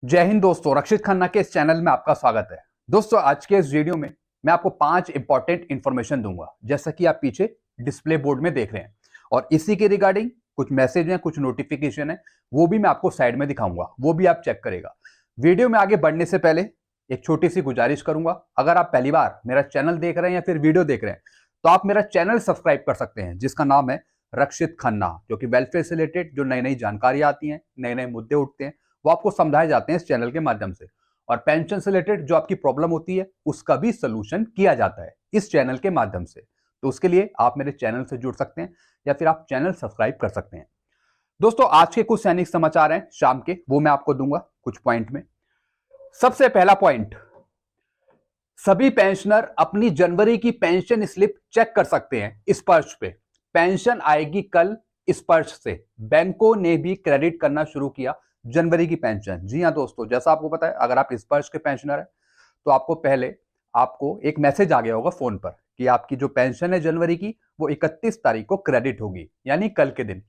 जय हिंद दोस्तों, रक्षित खन्ना के इस चैनल में आपका स्वागत है। दोस्तों, आज के इस वीडियो में मैं आपको 5 इंपॉर्टेंट इंफॉर्मेशन दूंगा, जैसा कि आप पीछे डिस्प्ले बोर्ड में देख रहे हैं। और इसी के रिगार्डिंग कुछ मैसेज हैं, कुछ नोटिफिकेशन है, वो भी मैं आपको साइड में दिखाऊंगा, वो भी आप चेक करेगा। वीडियो में आगे बढ़ने से पहले एक छोटी सी गुजारिश करूंगा, अगर आप पहली बार मेरा चैनल देख रहे हैं या फिर वीडियो देख रहे हैं तो आप मेरा चैनल सब्सक्राइब कर सकते हैं, जिसका नाम है रक्षित खन्ना, जो कि वेलफेयर से रिलेटेड जो नई नई जानकारी आती हैं, नए नए मुद्दे उठते हैं, वो आपको समझाए जाते हैं इस चैनल के माध्यम से। और पेंशन से रिलेटेड जो आपकी प्रॉब्लम होती है उसका भी सोल्यूशन किया जाता है इस चैनल के माध्यम से। तो उसके लिए आप मेरे चैनल से जुड़ सकते हैं या फिर आप चैनल सब्सक्राइब कर सकते हैं। दोस्तों, आज के कुछ सैनिक समाचार हैं शाम के, वो मैं आपको दूंगा कुछ पॉइंट में। सबसे पहला पॉइंट, सभी पेंशनर अपनी जनवरी की पेंशन स्लिप चेक कर सकते हैं स्पर्श पे। पेंशन आएगी कल स्पर्श से। बैंकों ने भी क्रेडिट करना शुरू किया जनवरी की पेंशन। जी हां दोस्तों, जैसा आपको पता है, अगर आप स्पर्श के पेंशनर हैं तो आपको पहले एक मैसेज आ गया होगा फोन पर कि आपकी जो पेंशन है जनवरी की वो 31 तारीख को क्रेडिट होगी, यानी कल के दिन।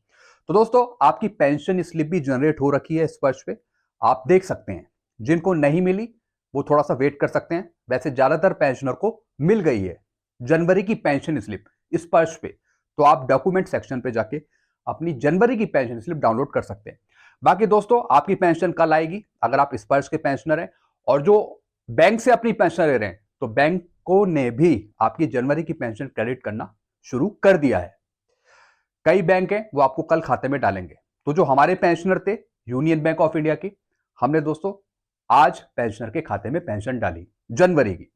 तो दोस्तों, आपकी पेंशन स्लिप भी जनरेट हो रखी है स्पर्श पे, आप देख सकते हैं। जिनको नहीं मिली वो थोड़ा सा वेट कर सकते हैं। वैसे ज्यादातर पेंशनर को मिल गई है जनवरी की पेंशन स्लिप स्पर्श पे, तो आप डॉक्यूमेंट सेक्शन पे जाके अपनी जनवरी की पेंशन स्लिप डाउनलोड कर सकते हैं। बाकी दोस्तों, आपकी पेंशन कल आएगी अगर आप स्पर्श के पेंशनर हैं। और जो बैंक से अपनी पेंशन ले रहे हैं, तो बैंकों ने भी आपकी जनवरी की पेंशन क्रेडिट करना शुरू कर दिया है। कई बैंक हैं वो आपको कल खाते में डालेंगे। तो जो हमारे पेंशनर थे यूनियन बैंक ऑफ इंडिया की, हमने दोस्तों आज पेंशनर के खाते में पेंशन डाली जनवरी की।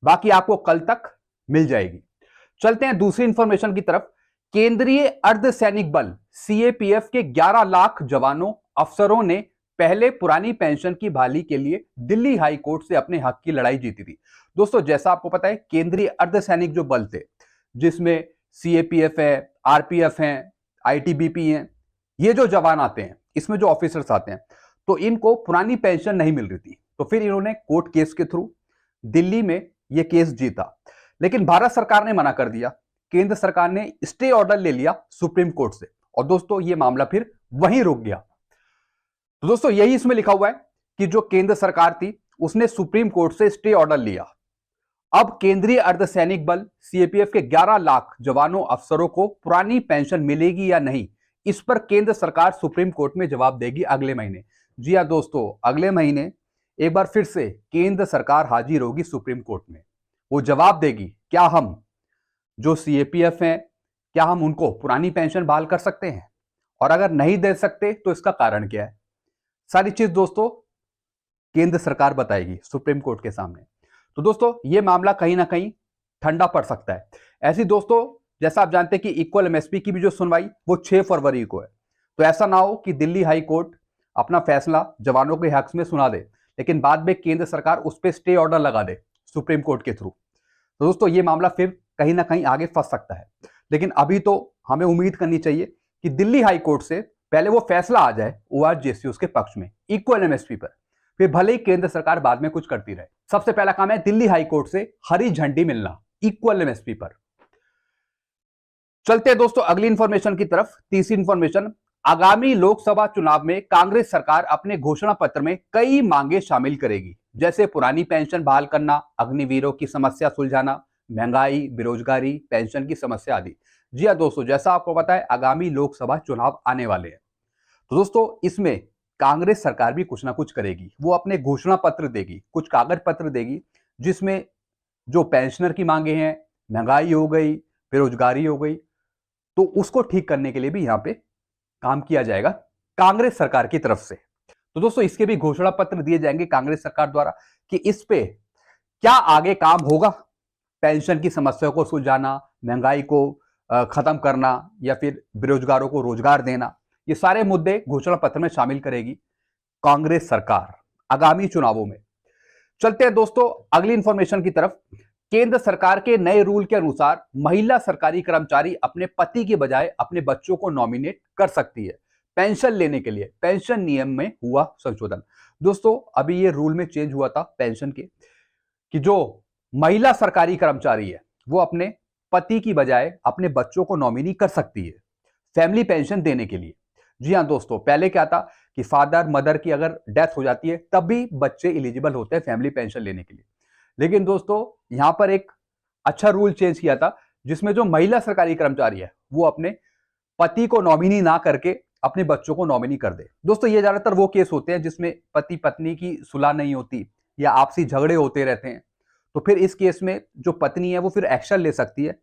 बाकी आपको कल तक मिल जाएगी। चलते हैं दूसरी इंफॉर्मेशन की तरफ। केंद्रीय अर्धसैनिक बल सीएपीएफ के 11 लाख जवानों अफसरों ने पहले पुरानी पेंशन की बहाली के लिए दिल्ली हाई कोर्ट से अपने हक की लड़ाई जीती थी। दोस्तों, जैसा आपको पता है, केंद्रीय अर्धसैनिक जो बल थे, जिसमें सीएपीएफ है, आरपीएफ है, आईटीबीपी है, ये जो जवान आते हैं, इसमें जो ऑफिसर्स आते हैं, तो इनको पुरानी पेंशन नहीं मिल रही थी। तो फिर इन्होंने कोर्ट केस के थ्रू दिल्ली में ये केस जीता, लेकिन भारत सरकार ने मना कर दिया। केंद्र सरकार ने स्टे ऑर्डर ले लिया सुप्रीम कोर्ट से, और दोस्तों ये मामला फिर वहीं रुक गया। तो दोस्तों, यही इसमें लिखा हुआ है कि जो केंद्र सरकार थी उसने सुप्रीम कोर्ट से स्टे ऑर्डर लिया। अब केंद्रीय अर्धसैनिक बल सीएपीएफ के 11 लाख जवानों अफसरों को पुरानी पेंशन मिलेगी या नहीं, इस पर केंद्र सरकार सुप्रीम कोर्ट में जवाब देगी अगले महीने। जी हां दोस्तों, अगले महीने एक बार फिर से केंद्र सरकार हाजिर होगी सुप्रीम कोर्ट में। वो जवाब देगी, क्या हम जो सीएपीएफ हैं, क्या हम उनको पुरानी पेंशन बहाल कर सकते हैं, और अगर नहीं दे सकते तो इसका कारण क्या है। सारी चीज दोस्तों केंद्र सरकार बताएगी सुप्रीम कोर्ट के सामने। तो दोस्तों, ये मामला कहीं ना कहीं ठंडा पड़ सकता है। ऐसी दोस्तों, जैसा आप जानते हैं कि इक्वल एमएसपी की भी जो सुनवाई वो 6 फरवरी को है। तो ऐसा ना हो कि दिल्ली हाई कोर्ट अपना फैसला जवानों के हक में सुना दे, लेकिन बाद में केंद्र सरकार उस पर स्टे ऑर्डर लगा दे सुप्रीम कोर्ट के थ्रू। तो दोस्तों, ये मामला फिर कहीं ना कहीं आगे फंस सकता है। लेकिन अभी तो हमें उम्मीद करनी चाहिए कि दिल्ली हाई कोर्ट से पहले वो फैसला आ जाए ओआरजेसीयूज के पक्ष में इक्वल एमएसपी पर, फिर भले ही केंद्र सरकार बाद में कुछ करती रहे। सबसे पहला काम है दिल्ली हाई कोर्ट से हरी झंडी मिलना इक्वल एमएसपी पर। चलते हैं दोस्तों अगली इंफॉर्मेशन की तरफ। तीसरी इंफॉर्मेशन, आगामी लोकसभा चुनाव में कांग्रेस सरकार अपने घोषणा पत्र में कई मांगे शामिल करेगी, जैसे पुरानी पेंशन बहाल करना, अग्निवीरों की समस्या सुलझाना, महंगाई, बेरोजगारी, पेंशन की समस्या आदि। जी हां दोस्तों, जैसा आपको पता है आगामी लोकसभा चुनाव आने वाले हैं। तो दोस्तों, इसमें कांग्रेस सरकार भी कुछ ना कुछ करेगी। वो अपने घोषणा पत्र देगी, कुछ कागज पत्र देगी, जिसमें जो पेंशनर की मांगे हैं, महंगाई हो गई, बेरोजगारी हो गई, तो उसको ठीक करने के लिए भी यहां पे काम किया जाएगा कांग्रेस सरकार की तरफ से। तो दोस्तों, इसके भी घोषणा पत्र दिए जाएंगे कांग्रेस सरकार द्वारा कि इस पे क्या आगे काम होगा। पेंशन की समस्या को सुलझाना, महंगाई को खत्म करना, या फिर बेरोजगारों को रोजगार देना, ये सारे मुद्दे घोषणा पत्र में शामिल करेगी कांग्रेस सरकार आगामी चुनावों में। चलते हैं दोस्तों अगली इंफॉर्मेशन की तरफ। केंद्र सरकार के नए रूल के अनुसार महिला सरकारी कर्मचारी अपने पति के बजाय अपने बच्चों को नॉमिनेट कर सकती है पेंशन लेने के लिए। पेंशन नियम में हुआ संशोधन। दोस्तों, अभी ये रूल में चेंज हुआ था पेंशन के, कि जो महिला सरकारी कर्मचारी है वो अपने पति की बजाय अपने बच्चों को नॉमिनी कर सकती है फैमिली पेंशन देने के लिए। जी हां दोस्तों, पहले क्या था कि फादर मदर की अगर डेथ हो जाती है तब भी बच्चे एलिजिबल होते हैं फैमिली पेंशन लेने के लिए। लेकिन दोस्तों यहां पर एक अच्छा रूल चेंज किया था, जिसमें जो महिला सरकारी कर्मचारी है वो अपने पति को नॉमिनी ना करके अपने बच्चों को नॉमिनी कर दे। दोस्तों ये ज्यादातर वो केस होते हैं जिसमें पति पत्नी की सुलह नहीं होती या आपसी झगड़े होते रहते हैं। तो फिर इस केस में जो पत्नी है वो फिर एक्शन ले सकती है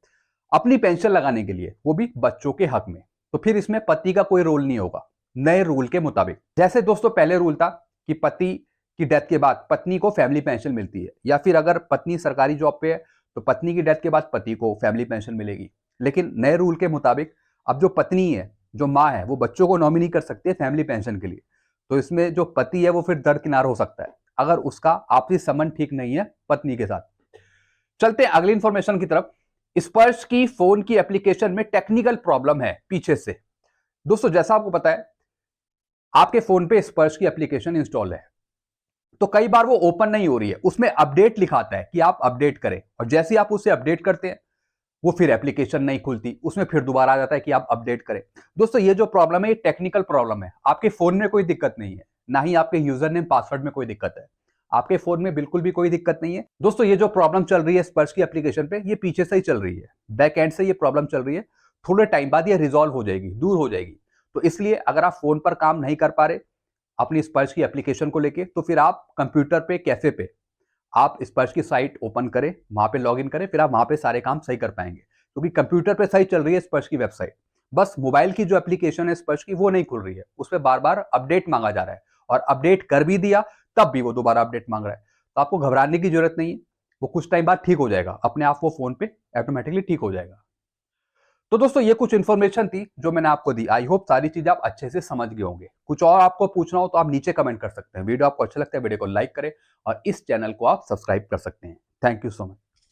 अपनी पेंशन लगाने के लिए, वो भी बच्चों के हक में। तो फिर इसमें पति का कोई रोल नहीं होगा नए रूल के मुताबिक। जैसे दोस्तों पहले रूल था कि पति की डेथ के बाद पत्नी को फैमिली पेंशन मिलती है, या फिर अगर पत्नी सरकारी जॉब पे है तो पत्नी की डेथ के बाद पति को फैमिली पेंशन मिलेगी। लेकिन नए रूल के मुताबिक अब जो पत्नी है, जो माँ है, वो बच्चों को नॉमिनी कर सकती है फैमिली पेंशन के लिए। तो इसमें जो पति है वो फिर दरकिनार हो सकता है अगर उसका आपसी संबंध ठीक नहीं है पत्नी के साथ। चलते हैं अगली इंफॉर्मेशन की तरफ। स्पर्श की फोन की एप्लीकेशन में टेक्निकल प्रॉब्लम है पीछे से। दोस्तों जैसा आपको पता है आपके फोन पे स्पर्श की एप्लीकेशन इंस्टॉल है, तो कई बार वो ओपन नहीं हो रही है, उसमें अपडेट लिखाता है कि आप अपडेट करें, और जैसे ही आप उसे अपडेट करते हैं वो फिर एप्लीकेशन नहीं खुलती, उसमें फिर दोबारा आ जाता है कि आप अपडेट करें। दोस्तों ये जो प्रॉब्लम है ये टेक्निकल प्रॉब्लम है, आपके फोन में कोई दिक्कत नहीं है, ना ही आपके यूजर नेम पासवर्ड में कोई दिक्कत है, आपके फोन में बिल्कुल भी कोई दिक्कत नहीं है। दोस्तों ये जो प्रॉब्लम चल रही है स्पर्श की एप्लीकेशन पे, ये पीछे से ही चल रही है, बैक एंड से ये प्रॉब्लम चल रही है। थोड़े टाइम बाद ये रिजॉल्व हो जाएगी, दूर हो जाएगी। तो इसलिए अगर आप फोन पर काम नहीं कर पा रहे अपनी स्पर्श की एप्लीकेशन को लेके, तो फिर आप कंप्यूटर पे कैफे पे आप स्पर्श की साइट ओपन करें, वहां पे लॉगिन करें, फिर आप वहां पे सारे काम सही कर पाएंगे, क्योंकि कंप्यूटर पे सही चल रही है स्पर्श की वेबसाइट। बस मोबाइल की जो एप्लीकेशन है स्पर्श की वो नहीं खुल रही है, उसपे बार बार अपडेट मांगा जा रहा है, और अपडेट कर भी दिया तब भी वो दोबारा अपडेट मांग रहा है। तो आपको घबराने की जरूरत नहीं है, वो कुछ टाइम बाद ठीक हो जाएगा, अपने आप वो फोन पे ऑटोमेटिकली ठीक हो जाएगा। तो दोस्तों ये कुछ इन्फॉर्मेशन थी जो मैंने आपको दी। आई होप सारी चीजें आप अच्छे से समझ गए होंगे। कुछ और आपको पूछना हो तो आप नीचे कमेंट कर सकते हैं। वीडियो आपको अच्छा लगता है वीडियो को लाइक करें, और इस चैनल को आप सब्सक्राइब कर सकते हैं। Thank you so much.